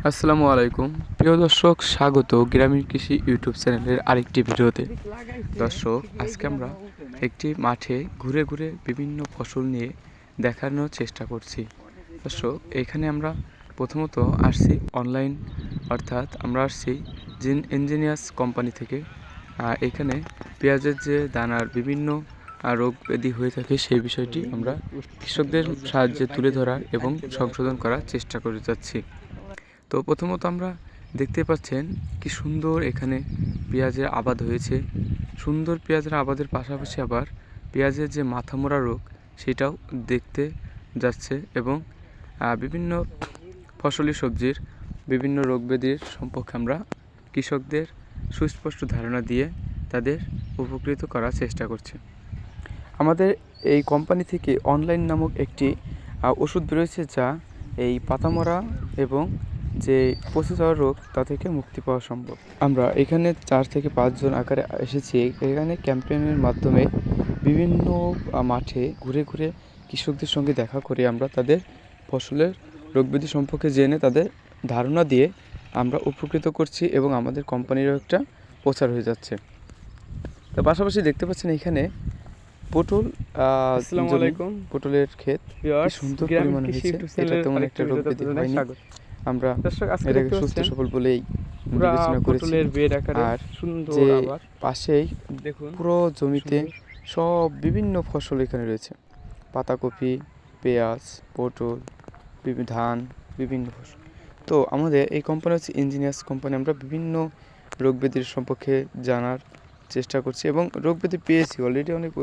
আসসালামু আলাইকুম প্রিয় দর্শক, স্বাগত গ্রামীণ কৃষি ইউটিউব চ্যানেলের আরেকটি ভিডিওতে। দর্শক, আজকে আমরা একটি মাঠে ঘুরে ঘুরে বিভিন্ন ফসল নিয়ে দেখানোর চেষ্টা করছি। দর্শক, এখানে আমরা প্রথমত আসছি অনলাইন, অর্থাৎ আমরা আসছি ইঞ্জিনিয়ার্স কোম্পানি থেকে। এখানে পেঁয়াজের যে দানার বিভিন্ন রোগ ব্যাধি হয়ে থাকে সেই বিষয়টি আমরা কৃষকদের সাহায্যে তুলে ধরার এবং সংশোধন করার চেষ্টা করে যাচ্ছি। তো প্রথমত আমরা দেখতে পাচ্ছেন কি সুন্দর এখানে পেঁয়াজের আবাদ হয়েছে। সুন্দর পেঁয়াজের আবাদের পাশাপাশি আবার পেঁয়াজের যে মাথামোড়া রোগ সেটাও দেখতে যাচ্ছে, এবং বিভিন্ন ফসলি সবজির বিভিন্ন রোগ ব্যাধির সম্পর্কে আমরা কৃষকদের সুস্পষ্ট ধারণা দিয়ে তাদের উপকৃত করার চেষ্টা করছি। আমাদের এই কোম্পানি থেকে অনলাইন নামক একটি ওষুধ বেরোয়েছে, যা এই পাতামরা এবং যে পচে যাওয়ার রোগ তা থেকে মুক্তি পাওয়া সম্ভব। আমরা এখানে 4 থেকে 5 জন আকারে এসেছি। এখানে ক্যাম্পেইনের মাধ্যমে বিভিন্ন মাঠে ঘুরে ঘুরে কৃষকদের সঙ্গে দেখা করে আমরা তাদের ফসলের রোগব্যাধি সম্পর্কে জেনে তাদের ধারণা দিয়ে আমরা উপকৃত করছি, এবং আমাদের কোম্পানিরও একটা প্রচার হয়ে যাচ্ছে। তার পাশাপাশি দেখতে পাচ্ছেন এখানে পটল, আসসালামু আলাইকুম। পটলের ক্ষেত সুন্দর পরিমাণে হয়েছে। এটা তেমন একটা রোগ ব্যাধি হয়নি। আমরা এটাকে সুস্থ সবল বলেই বিবেচনা করেছি। আর যে পাশেই দেখুন পুরো জমিতে সব বিভিন্ন ফসল এখানে রয়েছে, পাতাকপি, পেঁয়াজ, পটল, ধান, বিভিন্ন ফসল। তো আমাদের এই কোম্পানি হচ্ছে ইঞ্জিনিয়ার্স কোম্পানি। আমরা বিভিন্ন রোগ ব্যাধির সম্পর্কে জানার চেষ্টা করছি এবং রোগ ব্যাধি পেয়েছি, অলরেডি অনেক